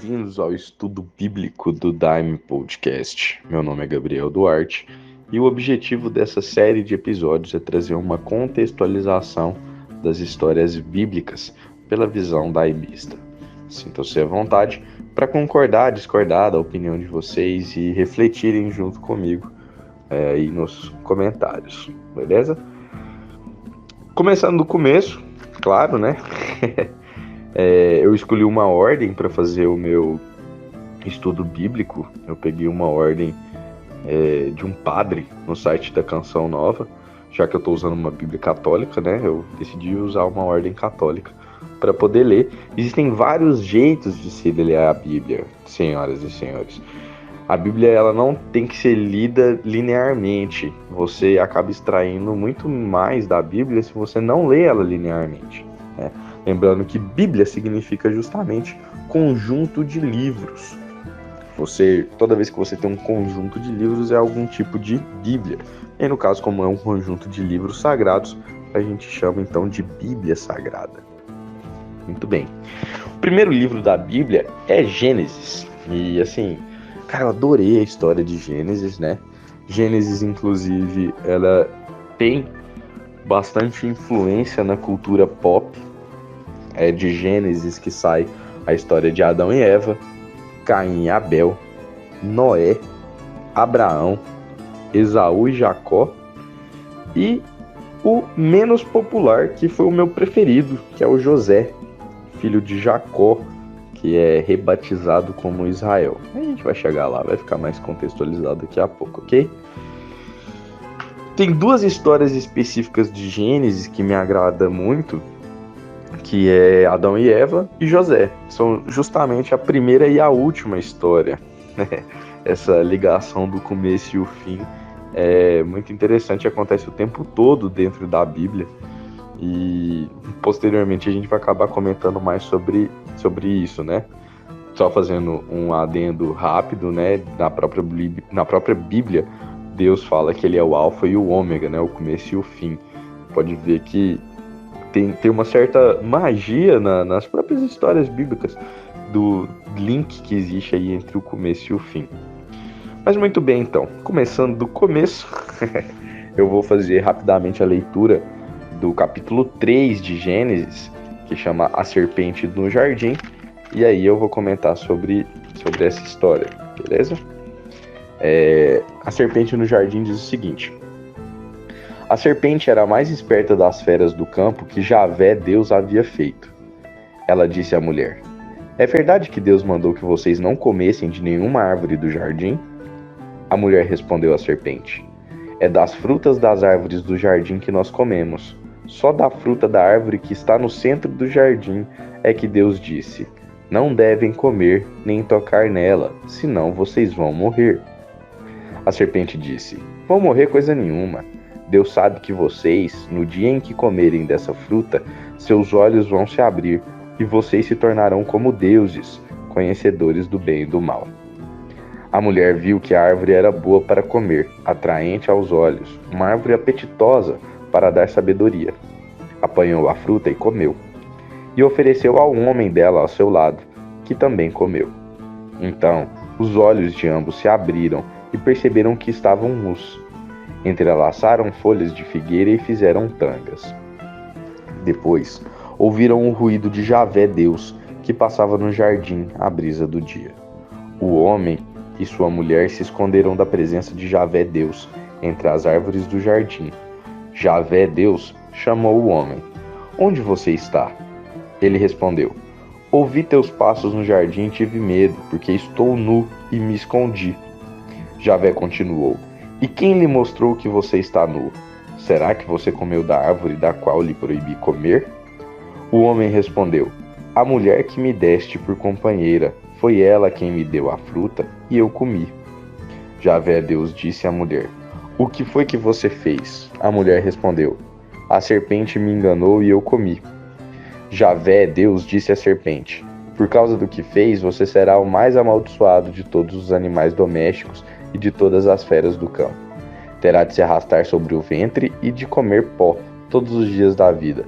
bem-vindos ao estudo bíblico do Daime Podcast. Meu nome é Gabriel Duarte e o objetivo dessa série de episódios é trazer uma contextualização das histórias bíblicas pela visão daimista. Sintam-se à vontade para concordar, discordar da opinião de vocês e refletirem junto comigo aí nos comentários, beleza? Começando do começo, claro, né? Eu escolhi uma ordem para fazer o meu estudo bíblico. Eu peguei uma ordem de um padre no site da Canção Nova. Já que eu estou usando uma Bíblia católica, né? Eu decidi usar uma ordem católica para poder ler. Existem vários jeitos de se ler a Bíblia, senhoras e senhores. A Bíblia ela não tem que ser lida linearmente. Você acaba extraindo muito mais da Bíblia se você não lê ela linearmente, né? Lembrando que Bíblia significa justamente conjunto de livros. Toda vez que você tem um conjunto de livros, é algum tipo de Bíblia. E no caso, como é um conjunto de livros sagrados, a gente chama então de Bíblia Sagrada. Muito bem. O primeiro livro da Bíblia é Gênesis. E assim, cara, eu adorei a história de Gênesis, né? Gênesis, inclusive, ela tem bastante influência na cultura pop. É de Gênesis que sai a história de Adão e Eva, Caim e Abel, Noé, Abraão, Esaú e Jacó, e o menos popular, que foi o meu preferido, que é o José, filho de Jacó, que é rebatizado como Israel. A gente vai chegar lá, vai ficar mais contextualizado daqui a pouco, ok? Tem duas histórias específicas de Gênesis que me agradam muito, que é Adão e Eva e José. São justamente a primeira e a última história. Essa ligação do começo e o fim é muito interessante, acontece o tempo todo dentro da Bíblia. E posteriormente a gente vai acabar comentando mais sobre isso, né? Só fazendo um adendo rápido, né? Na própria Bíblia, Deus fala que ele é o alfa e o ômega, né? O começo e o fim. Pode ver que tem uma certa magia nas próprias histórias bíblicas do link que existe aí entre o começo e o fim. Mas muito bem, então, começando do começo, eu vou fazer rapidamente a leitura do capítulo 3 de Gênesis, que chama A Serpente no Jardim, e aí eu vou comentar sobre essa história, beleza? A Serpente no Jardim diz o seguinte: a serpente era a mais esperta das feras do campo que Javé, Deus, havia feito. Ela disse à mulher: é verdade que Deus mandou que vocês não comessem de nenhuma árvore do jardim? A mulher respondeu à serpente: é das frutas das árvores do jardim que nós comemos. Só da fruta da árvore que está no centro do jardim é que Deus disse: não devem comer nem tocar nela, senão vocês vão morrer. A serpente disse: vão morrer coisa nenhuma. Deus sabe que vocês, no dia em que comerem dessa fruta, seus olhos vão se abrir e vocês se tornarão como deuses, conhecedores do bem e do mal. A mulher viu que a árvore era boa para comer, atraente aos olhos, uma árvore apetitosa para dar sabedoria. Apanhou a fruta e comeu, e ofereceu ao homem dela ao seu lado, que também comeu. Então, os olhos de ambos se abriram e perceberam que estavam nus. Entrelaçaram folhas de figueira e fizeram tangas. Depois, ouviram o ruído de Javé Deus, que passava no jardim à brisa do dia. O homem e sua mulher se esconderam da presença de Javé Deus, entre as árvores do jardim. Javé Deus chamou o homem: onde você está? Ele respondeu: ouvi teus passos no jardim e tive medo, porque estou nu e me escondi. Javé continuou: e quem lhe mostrou que você está nu? Será que você comeu da árvore da qual lhe proibi comer? O homem respondeu: a mulher que me deste por companheira, foi ela quem me deu a fruta e eu comi. Javé Deus disse à mulher: o que foi que você fez? A mulher respondeu: a serpente me enganou e eu comi. Javé Deus disse à serpente: por causa do que fez, você será o mais amaldiçoado de todos os animais domésticos e de todas as feras do campo. Terá de se arrastar sobre o ventre e de comer pó todos os dias da vida.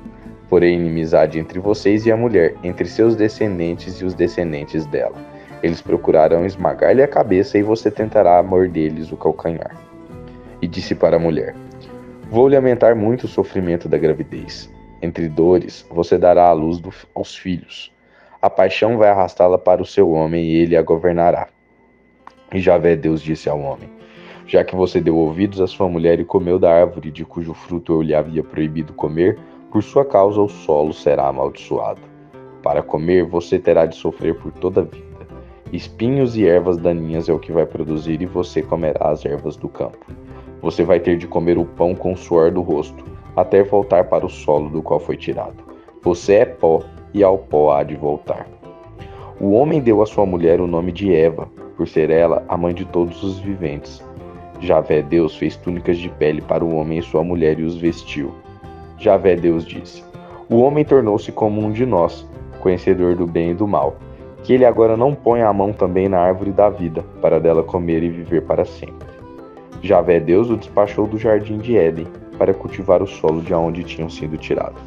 Porém, inimizade entre vocês e a mulher, entre seus descendentes e os descendentes dela. Eles procurarão esmagar-lhe a cabeça e você tentará morder-lhes o calcanhar. E disse para a mulher: Vou lhe aumentar muito o sofrimento da gravidez. Entre dores, você dará à luz aos filhos. A paixão vai arrastá-la para o seu homem e ele a governará. E Javé Deus disse ao homem: Já que você deu ouvidos à sua mulher e comeu da árvore de cujo fruto eu lhe havia proibido comer, por sua causa o solo será amaldiçoado. Para comer você terá de sofrer por toda a vida. Espinhos e ervas daninhas é o que vai produzir e você comerá as ervas do campo. Você vai ter de comer o pão com o suor do rosto, até voltar para o solo do qual foi tirado. Você é pó e ao pó há de voltar. O homem deu à sua mulher o nome de Eva, por ser ela a mãe de todos os viventes. Javé Deus fez túnicas de pele para o homem e sua mulher e os vestiu. Javé Deus disse: O homem tornou-se como um de nós, conhecedor do bem e do mal. Que ele agora não ponha a mão também na árvore da vida, para dela comer e viver para sempre. Javé Deus o despachou do jardim de Éden, para cultivar o solo de onde tinham sido tirados.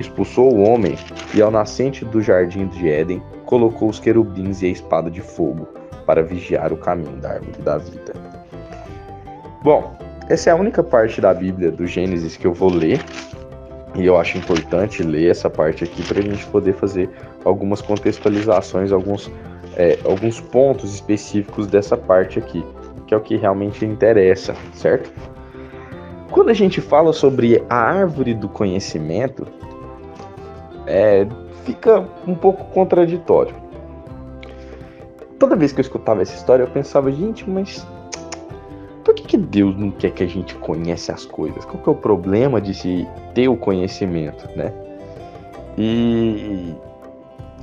Expulsou o homem, e ao nascente do jardim de Éden, colocou os querubins e a espada de fogo, para vigiar o caminho da árvore da vida. Bom, essa é a única parte da Bíblia, do Gênesis, que eu vou ler. E eu acho importante ler essa parte aqui para a gente poder fazer algumas contextualizações, alguns pontos específicos dessa parte aqui, que é o que realmente interessa, certo? Quando a gente fala sobre a árvore do conhecimento, fica um pouco contraditório. Toda vez que eu escutava essa história, eu pensava, gente, mas por que Deus não quer que a gente conheça as coisas? Qual que é o problema de se ter o conhecimento, né? E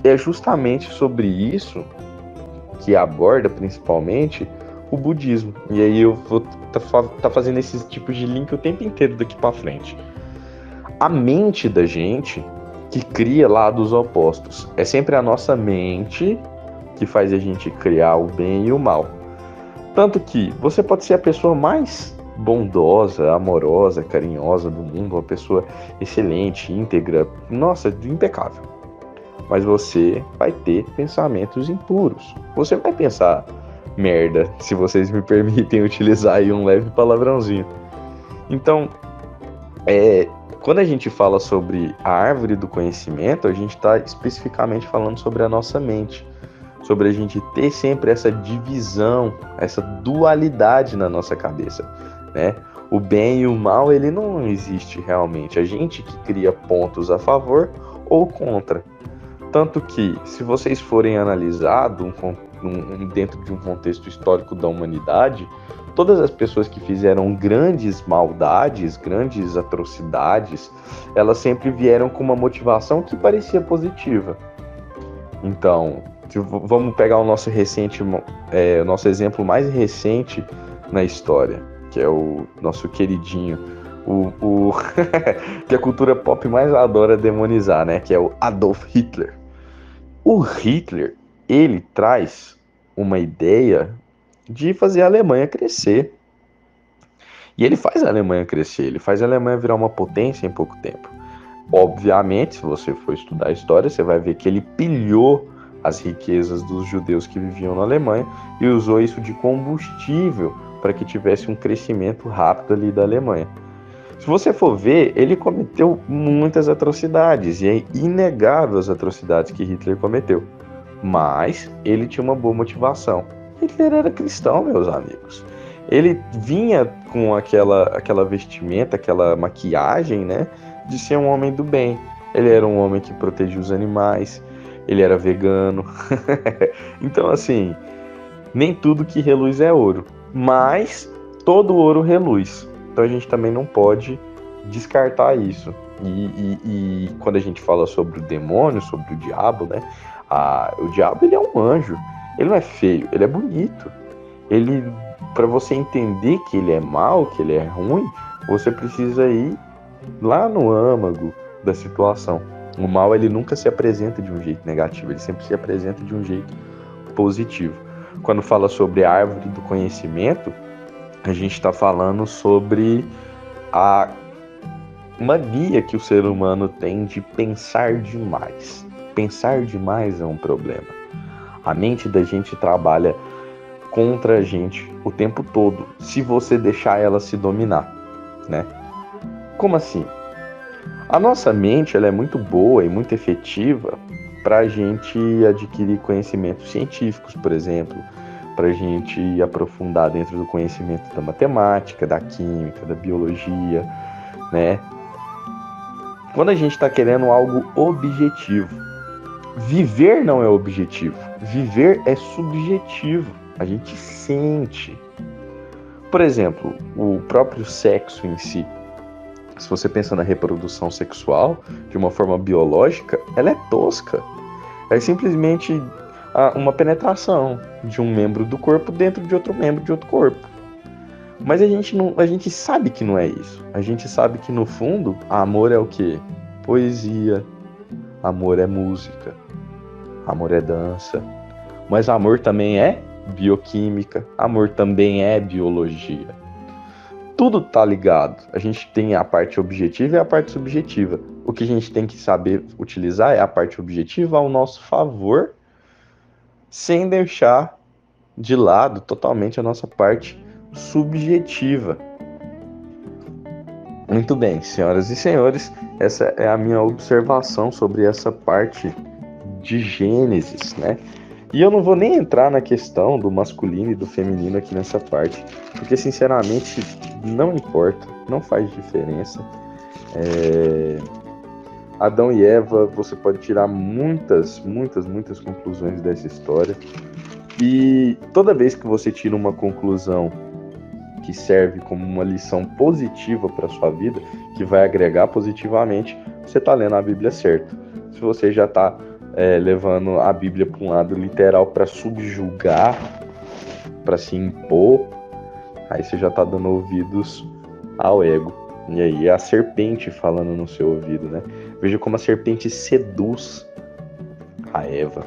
é justamente sobre isso que aborda principalmente o budismo. E aí eu vou tá fazendo esses tipos de link o tempo inteiro daqui para frente. A mente da gente que cria lados opostos. É sempre a nossa mente que faz a gente criar o bem e o mal. Tanto que você pode ser a pessoa mais bondosa, amorosa, carinhosa do mundo, uma pessoa excelente, íntegra, nossa, impecável. Mas você vai ter pensamentos impuros. Você vai pensar merda, se vocês me permitem utilizar aí um leve palavrãozinho. Então, quando a gente fala sobre a árvore do conhecimento, a gente está especificamente falando sobre a nossa mente. Sobre a gente ter sempre essa divisão, essa dualidade na nossa cabeça, né? O bem e o mal, ele não existe realmente. A gente que cria pontos a favor ou contra. Tanto que, se vocês forem analisados dentro de um contexto histórico da humanidade, todas as pessoas que fizeram grandes maldades, grandes atrocidades, elas sempre vieram com uma motivação que parecia positiva. Então, vamos pegar o nosso nosso exemplo mais recente na história, que é o nosso queridinho, que a cultura pop mais adora demonizar, né? Que é o Adolf Hitler. O Hitler, ele traz uma ideia de fazer a Alemanha crescer. E ele faz a Alemanha crescer, ele faz a Alemanha virar uma potência em pouco tempo. Obviamente, se você for estudar a história, você vai ver que ele pilhou as riquezas dos judeus que viviam na Alemanha e usou isso de combustível para que tivesse um crescimento rápido ali da Alemanha. Se você for ver, ele cometeu muitas atrocidades, e é inegável as atrocidades que Hitler cometeu. Mas ele tinha uma boa motivação. Hitler era cristão, meus amigos. Ele vinha com aquela vestimenta, aquela maquiagem, né, de ser um homem do bem. Ele era um homem que protegia os animais, ele era vegano. Então, assim, nem tudo que reluz é ouro, mas todo ouro reluz. Então a gente também não pode descartar isso. E quando a gente fala sobre o demônio, sobre o diabo, né? O diabo, ele é um anjo. Ele não é feio, ele é bonito. Para você entender que ele é mau, que ele é ruim, você precisa ir lá no âmago da situação. O mal, ele nunca se apresenta de um jeito negativo, ele sempre se apresenta de um jeito positivo. Quando fala sobre a árvore do conhecimento, a gente está falando sobre a mania que o ser humano tem de pensar demais. Pensar demais é um problema. A mente da gente trabalha contra a gente o tempo todo, se você deixar ela se dominar, né? Como assim? A nossa mente, ela é muito boa e muito efetiva para a gente adquirir conhecimentos científicos, por exemplo, para a gente aprofundar dentro do conhecimento da matemática, da química, da biologia, né? Quando a gente está querendo algo objetivo, viver não é objetivo, viver é subjetivo, a gente sente. Por exemplo, o próprio sexo em si, se você pensa na reprodução sexual de uma forma biológica, ela é tosca. É simplesmente uma penetração de um membro do corpo dentro de outro membro de outro corpo. Mas a gente sabe que não é isso. A gente sabe que no fundo, amor é o quê? Poesia, amor é música, amor é dança. Mas amor também é bioquímica, amor também é biologia. Tudo tá ligado. A gente tem a parte objetiva e a parte subjetiva. O que a gente tem que saber utilizar é a parte objetiva ao nosso favor, sem deixar de lado totalmente a nossa parte subjetiva. Muito bem, senhoras e senhores, essa é a minha observação sobre essa parte de Gênesis, né? E eu não vou nem entrar na questão do masculino e do feminino aqui nessa parte, porque sinceramente não importa, não faz diferença. Adão e Eva, você pode tirar muitas conclusões dessa história. E toda vez que você tira uma conclusão que serve como uma lição positiva para sua vida, que vai agregar positivamente, você está lendo a Bíblia certo. Se você já está levando a Bíblia para um lado literal para subjugar, para se impor, aí você já está dando ouvidos ao ego. E aí é a serpente falando no seu ouvido, né? Veja como a serpente seduz a Eva.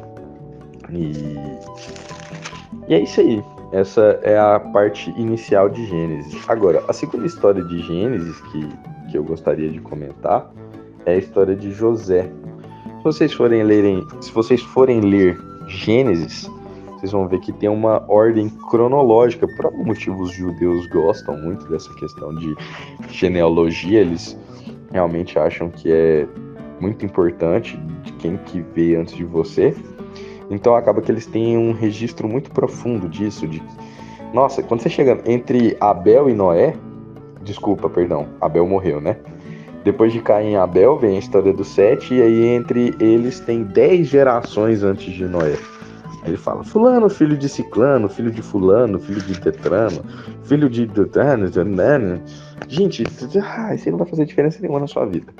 E é isso aí. Essa é a parte inicial de Gênesis. Agora, a segunda história de Gênesis que eu gostaria de comentar é a história de José. Se vocês forem ler Gênesis, vocês vão ver que tem uma ordem cronológica. Por algum motivo, os judeus gostam muito dessa questão de genealogia. Eles realmente acham que é muito importante de quem que veio antes de você. Então acaba que eles têm um registro muito profundo disso. Nossa, quando você chega entre Abel e Noé... Desculpa, perdão, Abel morreu, né? Depois de Caim e Abel vem a história do Sete, e aí entre eles tem 10 gerações antes de Noé. Aí ele fala, fulano, filho de ciclano, filho de fulano, filho de tetrano, filho de... Gente, isso não vai fazer diferença nenhuma na sua vida.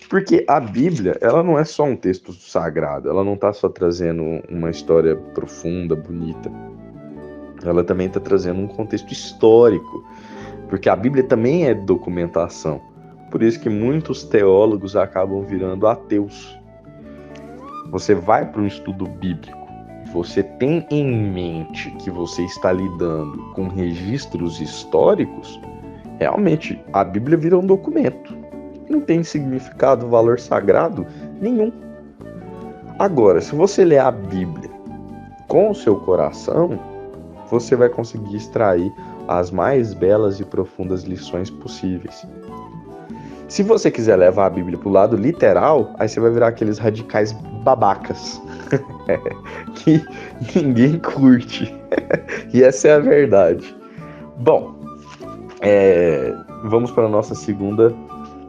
Porque a Bíblia, ela não é só um texto sagrado, ela não está só trazendo uma história profunda, bonita. Ela também está trazendo um contexto histórico, porque a Bíblia também é documentação. Por isso que muitos teólogos acabam virando ateus. Você vai para um estudo bíblico, você tem em mente que você está lidando com registros históricos, realmente a Bíblia vira um documento. Não tem significado, valor sagrado nenhum. Agora, se você ler a Bíblia com o seu coração, você vai conseguir extrair as mais belas e profundas lições possíveis. Se você quiser levar a Bíblia para o lado literal, aí você vai virar aqueles radicais babacas que ninguém curte. E essa é a verdade. Bom, vamos para a nossa segunda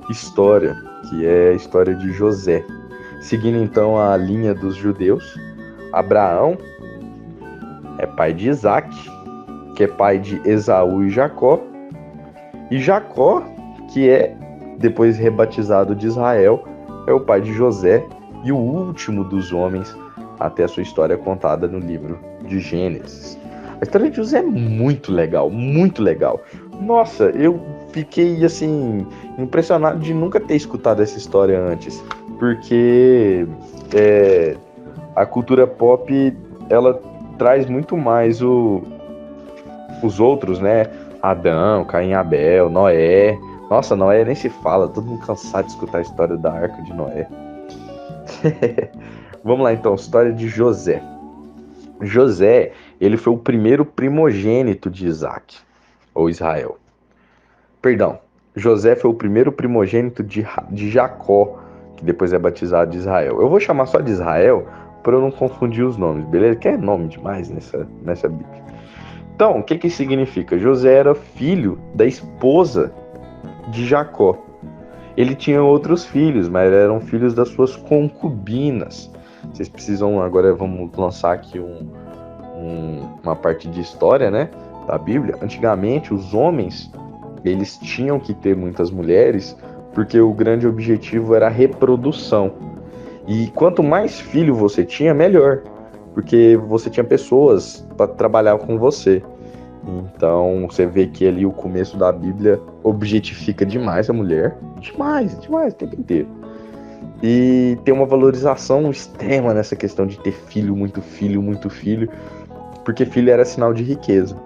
história, que é a história de José. Seguindo então a linha dos judeus, Abraão é pai de Isaac, que é pai de Esaú e Jacó, e Jacó, que é depois rebatizado de Israel, é o pai de José e o último dos homens até a sua história contada no livro de Gênesis. A história de José é muito legal, muito legal. Nossa, eu fiquei assim impressionado de nunca ter escutado essa história antes, porque a cultura pop, ela traz muito mais os outros, né? Adão, Caim, Abel, Noé. Nossa, Noé nem se fala, todo mundo cansado de escutar a história da Arca de Noé. Vamos lá então, história de José. José, ele foi o primeiro primogênito de Isaac, ou Israel. Perdão, José foi o primeiro primogênito de Jacó, que depois é batizado de Israel. Eu vou chamar só de Israel para eu não confundir os nomes, beleza? Que é nome demais nessa Bíblia. Então, o que que significa? José era filho da esposa de Jacó. Ele tinha outros filhos, mas eram filhos das suas concubinas. Vocês precisam, agora vamos lançar aqui uma parte de história, né, da Bíblia. Antigamente, os homens, eles tinham que ter muitas mulheres, porque o grande objetivo era a reprodução. E quanto mais filho você tinha, melhor, porque você tinha pessoas para trabalhar com você. Então, você vê que ali o começo da Bíblia objetifica demais a mulher. Demais, demais, o tempo inteiro. E tem uma valorização extrema nessa questão de ter filho, muito filho, muito filho, porque filho era sinal de riqueza.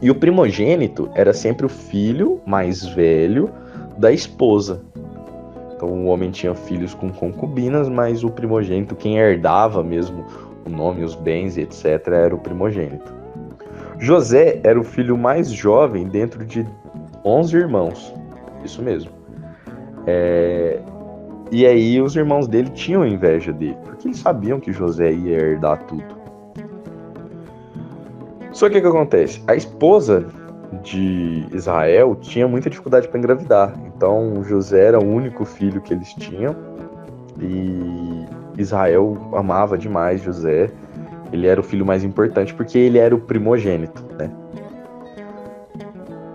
E o primogênito era sempre o filho mais velho da esposa. Então o homem tinha filhos com concubinas, mas o primogênito, quem herdava mesmo o nome, os bens, etc., era o primogênito. José era o filho mais jovem dentro de 11 irmãos. Isso mesmo. E aí os irmãos dele tinham inveja dele, porque eles sabiam que José ia herdar tudo. Só que o que acontece? A esposa de Israel tinha muita dificuldade para engravidar. Então José era o único filho que eles tinham. E Israel amava demais José. Ele era o filho mais importante porque ele era o primogênito, né?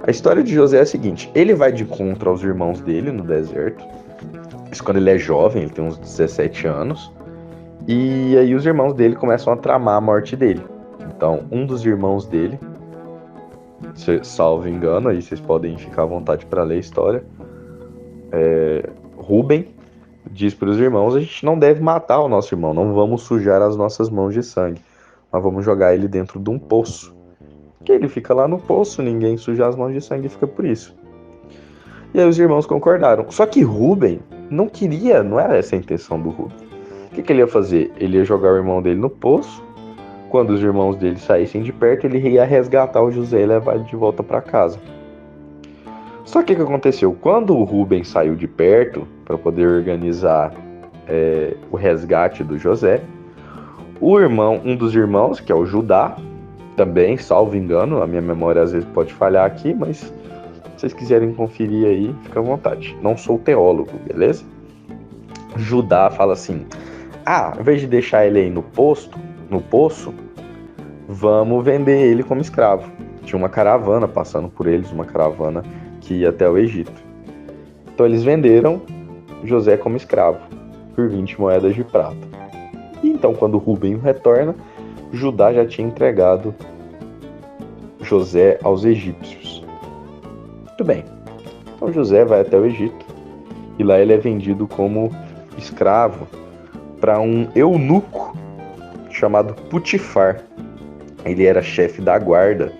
A história de José é a seguinte: ele vai de encontro aos irmãos dele no deserto. Isso quando ele é jovem, ele tem uns 17 anos. E aí os irmãos dele começam a tramar a morte dele. Então, um dos irmãos dele, salvo engano, aí vocês podem ficar à vontade para ler a história, Rúben diz para os irmãos: a gente não deve matar o nosso irmão, não vamos sujar as nossas mãos de sangue, mas vamos jogar ele dentro de um poço. Que ele fica lá no poço, ninguém suja as mãos de sangue e fica por isso. E aí os irmãos concordaram. Só que Rúben não queria, não era essa a intenção do Rúben. O que ele ia fazer? Ele ia jogar o irmão dele no poço. Quando os irmãos dele saíssem de perto, ele ia resgatar o José e levar ele de volta para casa. Só que o que aconteceu? Quando o Rúben saiu de perto para poder organizar o resgate do José, um dos irmãos, que é o Judá, também, salvo engano, a minha memória às vezes pode falhar aqui, mas se vocês quiserem conferir aí, fica à vontade. Não sou teólogo, beleza? Judá fala assim: ao invés de deixar ele aí no poço, vamos vender ele como escravo. Tinha uma caravana passando por eles, uma caravana que ia até o Egito. Então eles venderam José como escravo por 20 moedas de prata. E então quando Rúben retorna, Judá já tinha entregado José aos egípcios. Muito bem. Então José vai até o Egito e lá ele é vendido como escravo para um eunuco chamado Putifar. Ele era chefe da guarda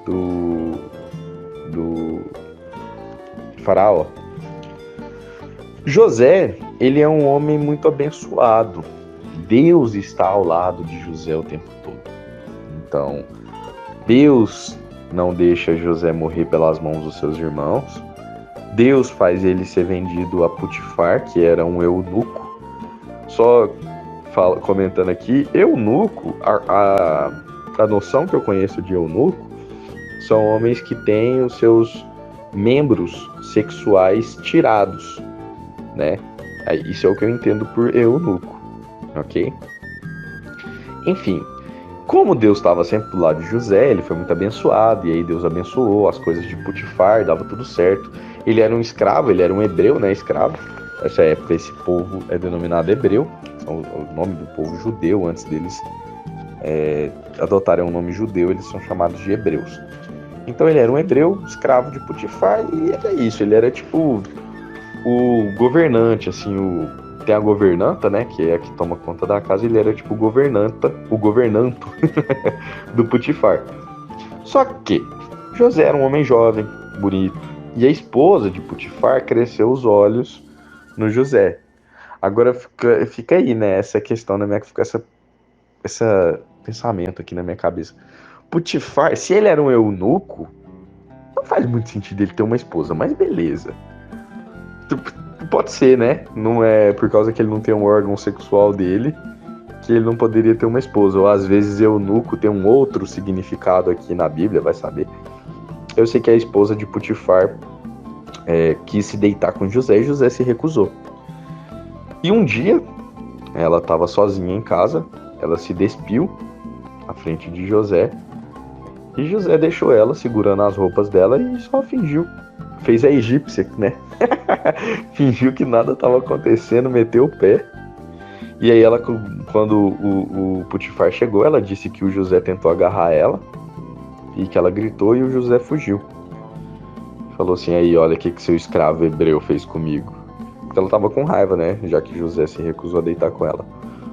do faraó. José, ele é um homem muito abençoado. Deus está ao lado de José o tempo todo. Então, Deus não deixa José morrer pelas mãos dos seus irmãos. Deus faz ele ser vendido a Putifar, que era um eunuco. Só comentando aqui, eunuco, a noção que eu conheço de eunuco são homens que têm os seus membros sexuais tirados, né? Isso é o que eu entendo por eunuco, ok? Enfim, como Deus estava sempre do lado de José, ele foi muito abençoado, e aí Deus abençoou as coisas de Putifar, dava tudo certo. Ele era um escravo, ele era um hebreu, né? Escravo. Nessa época, esse povo é denominado hebreu, é o nome do povo judeu. Antes deles adotarem o nome judeu, eles são chamados de hebreus. Então ele era um hebreu, escravo de Putifar, e era isso, ele era tipo o governante, assim, tem a governanta, né, que é a que toma conta da casa, ele era tipo o governanto do Putifar. Só que José era um homem jovem, bonito, e a esposa de Putifar cresceu os olhos no José. Agora fica aí, né, essa questão, né, fica essa pensamento aqui na minha cabeça. Potifar, se ele era um eunuco, não faz muito sentido ele ter uma esposa, mas beleza. Pode ser, né? Não é por causa que ele não tem um órgão sexual dele que ele não poderia ter uma esposa. Ou às vezes eunuco tem um outro significado aqui na Bíblia, vai saber. Eu sei que a esposa de Potifar quis se deitar com José e José se recusou. E um dia, ela estava sozinha em casa, ela se despiu à frente de José e José deixou ela segurando as roupas dela e só fingiu. Fez a egípcia, né? Fingiu que nada estava acontecendo, meteu o pé. E aí ela, quando o Potifar chegou, ela disse que o José tentou agarrar ela e que ela gritou e o José fugiu. Falou assim, aí, olha o que seu escravo hebreu fez comigo. Porque ela tava com raiva, né? Já que José se recusou a deitar com ela.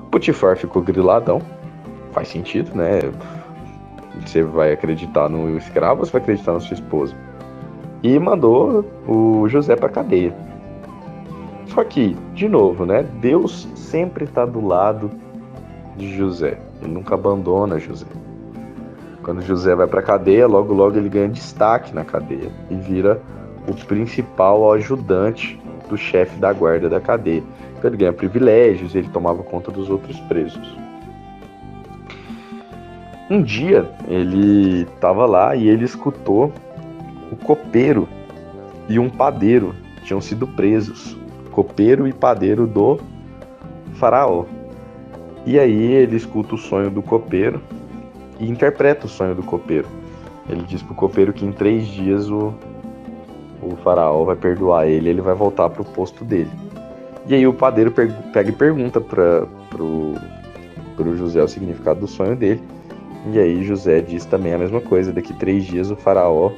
Potifar ficou griladão. Faz sentido, né? Você vai acreditar no escravo ou você vai acreditar na sua esposa? E mandou o José pra cadeia. Só que, de novo, né? Deus sempre está do lado de José. Ele nunca abandona José. Quando José vai pra cadeia, logo logo ele ganha destaque na cadeia e vira o principal ajudante do chefe da guarda da cadeia. Então ele ganha privilégios, ele tomava conta dos outros presos. Um dia ele estava lá e ele escutou o copeiro e um padeiro tinham sido presos. Copeiro e padeiro do faraó. E aí ele escuta o sonho do copeiro e interpreta o sonho do copeiro. Ele diz pro copeiro que em 3 dias o faraó vai perdoar ele, ele vai voltar pro posto dele. E aí o padeiro pega e pergunta pro José o significado do sonho dele. E aí José diz também a mesma coisa, daqui 3 dias o faraó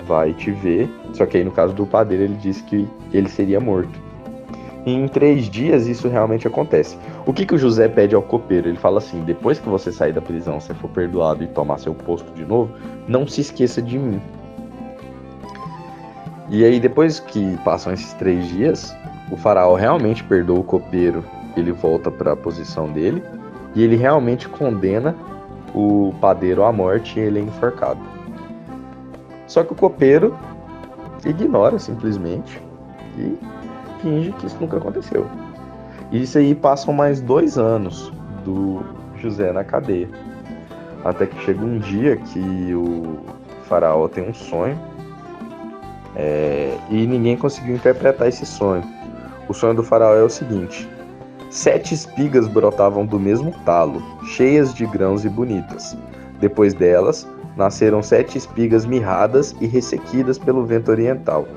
vai te ver. Só que aí no caso do padeiro ele disse que ele seria morto. E em 3 dias isso realmente acontece. O que o José pede ao copeiro? Ele fala assim, depois que você sair da prisão, você for perdoado e tomar seu posto de novo, não se esqueça de mim. E aí depois que passam esses 3 dias, o faraó realmente perdoa o copeiro, ele volta para a posição dele, e ele realmente condena o padeiro à morte e ele é enforcado. Só que o copeiro ignora simplesmente e finge que isso nunca aconteceu. E isso aí passam mais 2 anos do José na cadeia. Até que chega um dia que o faraó tem um sonho e ninguém conseguiu interpretar esse sonho. O sonho do faraó é o seguinte: 7 espigas brotavam do mesmo talo, cheias de grãos e bonitas. Depois delas, nasceram 7 espigas mirradas e ressequidas pelo vento oriental.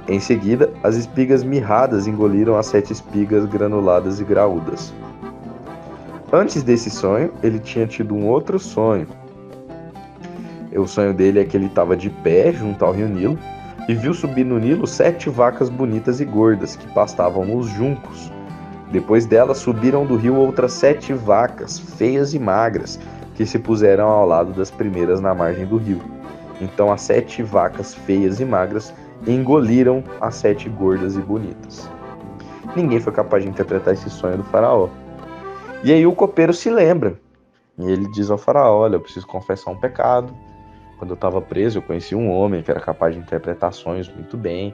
Em seguida, as espigas mirradas engoliram as 7 espigas granuladas e graúdas. Antes desse sonho, ele tinha tido um outro sonho. O sonho dele é que ele estava de pé junto ao rio Nilo e viu subir no Nilo 7 vacas bonitas e gordas que pastavam nos juncos. Depois delas subiram do rio outras 7 vacas, feias e magras, que se puseram ao lado das primeiras na margem do rio. Então as 7 vacas feias e magras engoliram as 7 gordas e bonitas. Ninguém foi capaz de interpretar esse sonho do faraó. E aí o copeiro se lembra. E ele diz ao faraó, olha, eu preciso confessar um pecado. Quando eu estava preso, eu conheci um homem que era capaz de interpretar sonhos muito bem.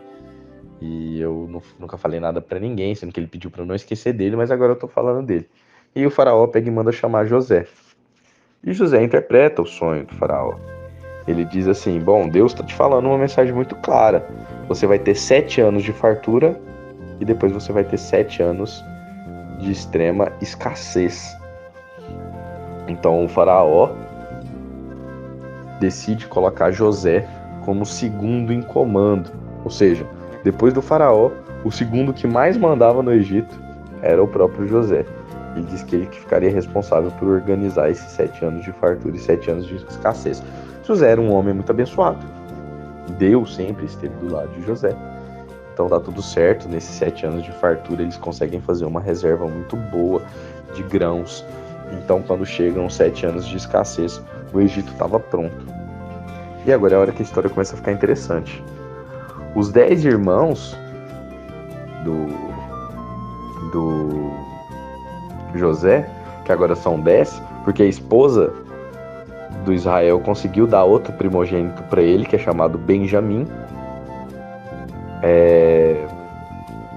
E eu nunca falei nada pra ninguém, sendo que ele pediu pra eu não esquecer dele, mas agora eu tô falando dele. E o faraó pega e manda chamar José. E José interpreta o sonho do faraó. Ele diz assim, bom, Deus está te falando uma mensagem muito clara. Você vai ter 7 anos de fartura e depois você vai ter 7 anos de extrema escassez. Então o faraó decide colocar José como segundo em comando. Ou seja, depois do faraó, o segundo que mais mandava no Egito era o próprio José. Ele diz que ele ficaria responsável por organizar esses 7 anos de fartura e 7 anos de escassez. José era um homem muito abençoado. Deus sempre esteve do lado de José. Então dá tudo certo. Nesses 7 anos de fartura, eles conseguem fazer uma reserva muito boa de grãos. Então, quando chegam os 7 anos de escassez, o Egito estava pronto. E agora é a hora que a história começa a ficar interessante. Os 10 irmãos do José, que agora são 10, porque a esposa do Israel conseguiu dar outro primogênito para ele, que é chamado Benjamim.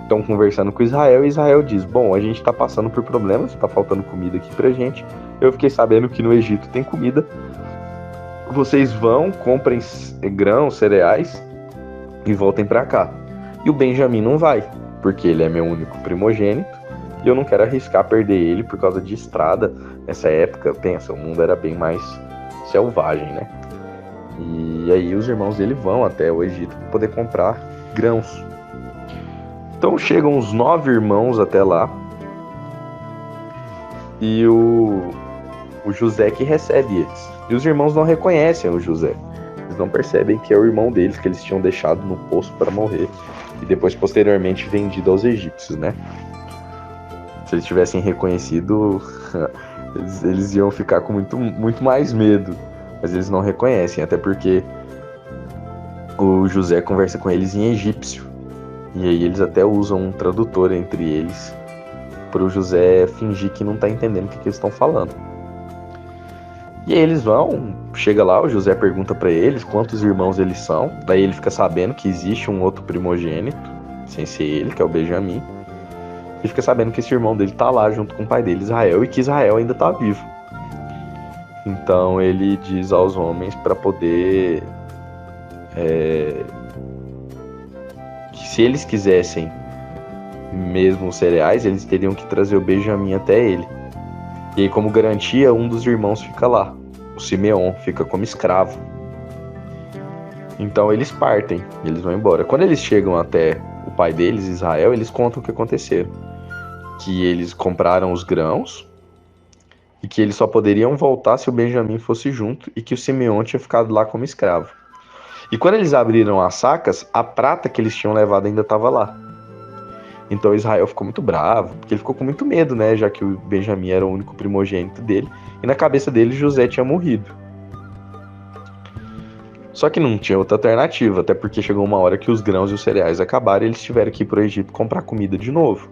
Estão conversando com Israel e Israel diz: bom, a gente está passando por problemas, está faltando comida aqui pra gente. Eu fiquei sabendo que no Egito tem comida. Vocês vão, comprem grãos, cereais e voltem para cá. E o Benjamim não vai, porque ele é meu único primogênito e eu não quero arriscar perder ele por causa de estrada. Nessa época, pensa, o mundo era bem mais selvagem, né? E aí os irmãos dele vão até o Egito para poder comprar grãos. Então chegam os 9 irmãos até lá e o José que recebe eles. E os irmãos não reconhecem o José. Eles não percebem que é o irmão deles que eles tinham deixado no poço para morrer e depois posteriormente vendido aos egípcios, né? Se eles tivessem reconhecido, eles iam ficar com muito mais medo. Mas eles não reconhecem, até porque o José conversa com eles em egípcio. E aí eles até usam um tradutor entre eles para o José fingir que não está entendendo o que eles estão falando. E aí eles vão, chega lá, o José pergunta para eles quantos irmãos eles são. Daí ele fica sabendo que existe um outro primogênito, sem ser ele, que é o Benjamim. E fica sabendo que esse irmão dele tá lá junto com o pai dele, Israel, e que Israel ainda tá vivo. Então ele diz aos homens para poder... que se eles quisessem mesmo os cereais, eles teriam que trazer o Benjamim até ele. E aí, como garantia, um dos irmãos fica lá. O Simeon fica como escravo. Então eles partem, eles vão embora. Quando eles chegam até o pai deles, Israel, eles contam o que aconteceu. Que eles compraram os grãos e que eles só poderiam voltar se o Benjamim fosse junto e que o Simeon tinha ficado lá como escravo. E quando eles abriram as sacas, a prata que eles tinham levado ainda estava lá. Então Israel ficou muito bravo, porque ele ficou com muito medo, né? Já que o Benjamim era o único primogênito dele. E na cabeça dele, José tinha morrido. Só que não tinha outra alternativa, até porque chegou uma hora que os grãos e os cereais acabaram e eles tiveram que ir para o Egito comprar comida de novo.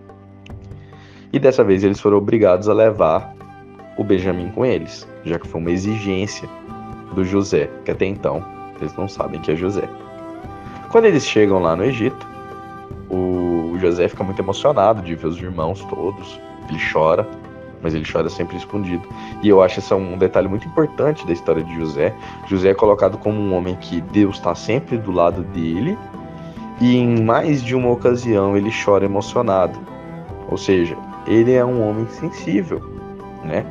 E dessa vez eles foram obrigados a levar o Benjamim com eles, já que foi uma exigência do José, que até então eles não sabem que é José. Quando eles chegam lá no Egito, o José fica muito emocionado de ver os irmãos todos. Ele chora, mas ele chora sempre escondido. E eu acho esse um detalhe muito importante da história de José. José é colocado como um homem que Deus está sempre do lado dele, e em mais de uma ocasião ele chora emocionado. Ou seja, ele é um homem sensível, né?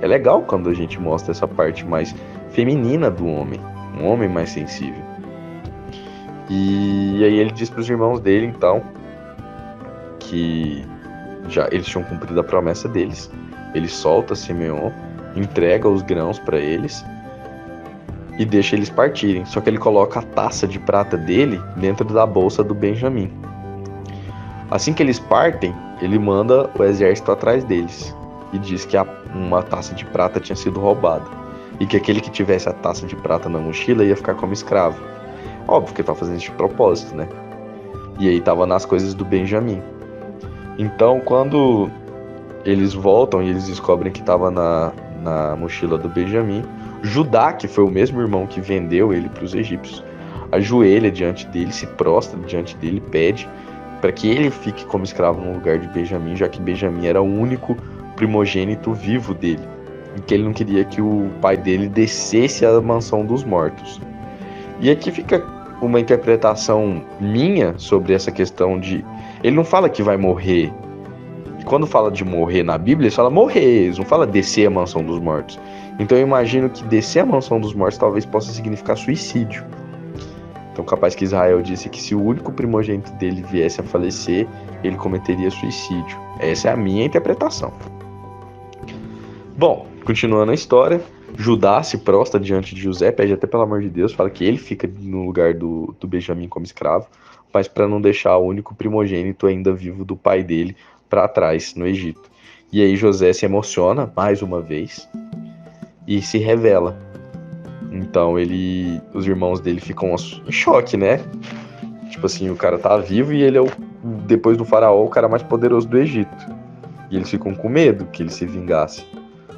É legal quando a gente mostra essa parte mais feminina do homem, um homem mais sensível. E aí ele diz para os irmãos dele, então, que já eles tinham cumprido a promessa deles. Ele solta Simeon, entrega os grãos para eles e deixa eles partirem. Só que ele coloca a taça de prata dele dentro da bolsa do Benjamim. Assim que eles partem, ele manda o exército atrás deles e diz que uma taça de prata tinha sido roubada e que aquele que tivesse a taça de prata na mochila ia ficar como escravo. Óbvio que ele estava fazendo isso de propósito, né? E aí estava nas coisas do Benjamim. Então, quando eles voltam e eles descobrem que estava na mochila do Benjamim, Judá, que foi o mesmo irmão que vendeu ele para os egípcios, ajoelha diante dele, se prostra diante dele, pede para que ele fique como escravo no lugar de Benjamim, já que Benjamim era o único primogênito vivo dele, e que ele não queria que o pai dele descesse à mansão dos mortos. E aqui fica uma interpretação minha sobre essa questão de... Ele não fala que vai morrer. Quando fala de morrer na Bíblia, ele fala morrer, eles não fala descer a mansão dos mortos. Então eu imagino que descer a mansão dos mortos talvez possa significar suicídio. Então capaz que Israel disse que se o único primogênito dele viesse a falecer, ele cometeria suicídio. Essa é a minha interpretação. Bom, continuando a história, Judá se prostra diante de José, pede até pelo amor de Deus, fala que ele fica no lugar do Benjamim como escravo, mas para não deixar o único primogênito ainda vivo do pai dele para trás no Egito. E aí José se emociona mais uma vez e se revela. Então os irmãos dele ficam em choque, né? Tipo assim, o cara tá vivo e ele é depois do faraó, o cara mais poderoso do Egito. E eles ficam com medo que ele se vingasse.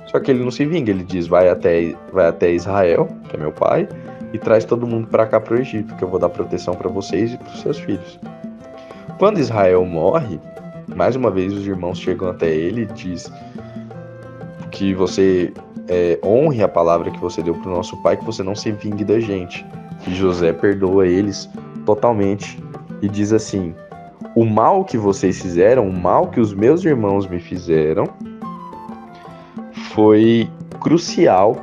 Só que ele não se vinga, ele diz, vai até Israel, que é meu pai, e traz todo mundo para cá para o Egito, que eu vou dar proteção para vocês e para os seus filhos. Quando Israel morre, mais uma vez os irmãos chegam até ele e diz que você honre a palavra que você deu para o nosso pai, que você não se vingue da gente. E José perdoa eles totalmente e diz assim: o mal que vocês fizeram, o mal que os meus irmãos me fizeram, foi crucial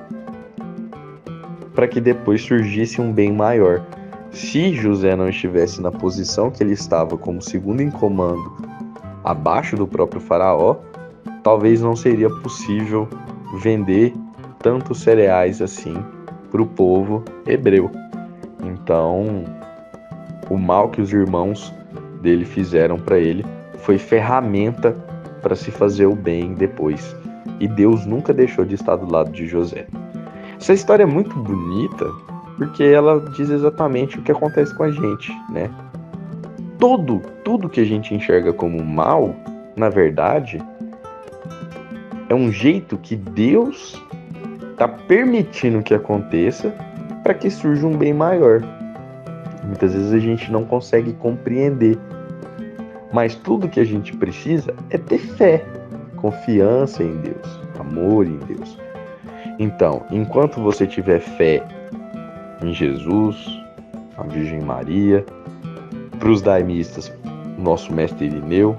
para que depois surgisse um bem maior. Se José não estivesse na posição que ele estava como segundo em comando, abaixo do próprio faraó, talvez não seria possível vender tantos cereais assim para o povo hebreu. Então, o mal que os irmãos dele fizeram para ele foi ferramenta para se fazer o bem depois. E Deus nunca deixou de estar do lado de José. Essa história é muito bonita porque ela diz exatamente o que acontece com a gente, né? Tudo que a gente enxerga como mal, na verdade, é um jeito que Deus está permitindo que aconteça para que surja um bem maior. Muitas vezes a gente não consegue compreender, mas tudo que a gente precisa é ter fé, confiança em Deus, amor em Deus. Então, enquanto você tiver fé em Jesus, a Virgem Maria, para os daimistas, nosso mestre Irineu,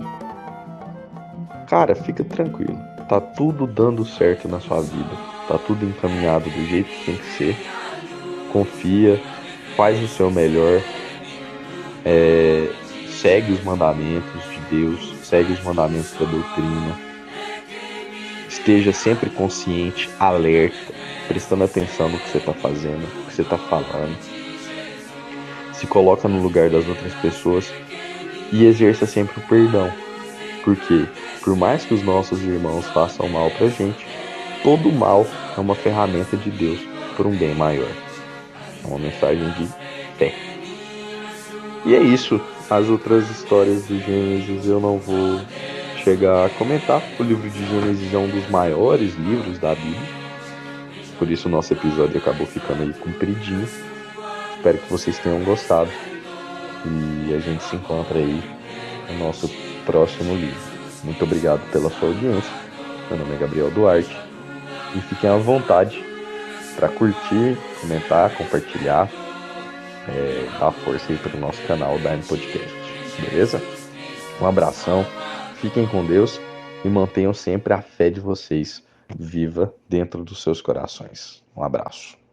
cara, fica tranquilo. Tá tudo dando certo na sua vida. Tá tudo encaminhado do jeito que tem que ser. Confia, faz o seu melhor. Segue os mandamentos de Deus, segue os mandamentos da doutrina. Esteja sempre consciente, alerta, prestando atenção no que você está fazendo, no que você está falando. Se coloca no lugar das outras pessoas e exerça sempre o perdão. Porque, por mais que os nossos irmãos façam mal pra gente, todo mal é uma ferramenta de Deus por um bem maior. É uma mensagem de fé. E é isso. As outras histórias do Gênesis eu não vou chegar a comentar. O livro de Gênesis é um dos maiores livros da Bíblia. Por isso o nosso episódio acabou ficando aí compridinho. Espero que vocês tenham gostado. E a gente se encontra aí no nosso próximo livro. Muito obrigado pela sua audiência. Meu nome é Gabriel Duarte. E fiquem à vontade para curtir, comentar, compartilhar, dar força aí para o nosso canal Dime Podcast. Beleza? Um abração, fiquem com Deus e mantenham sempre a fé de vocês viva dentro dos seus corações. Um abraço.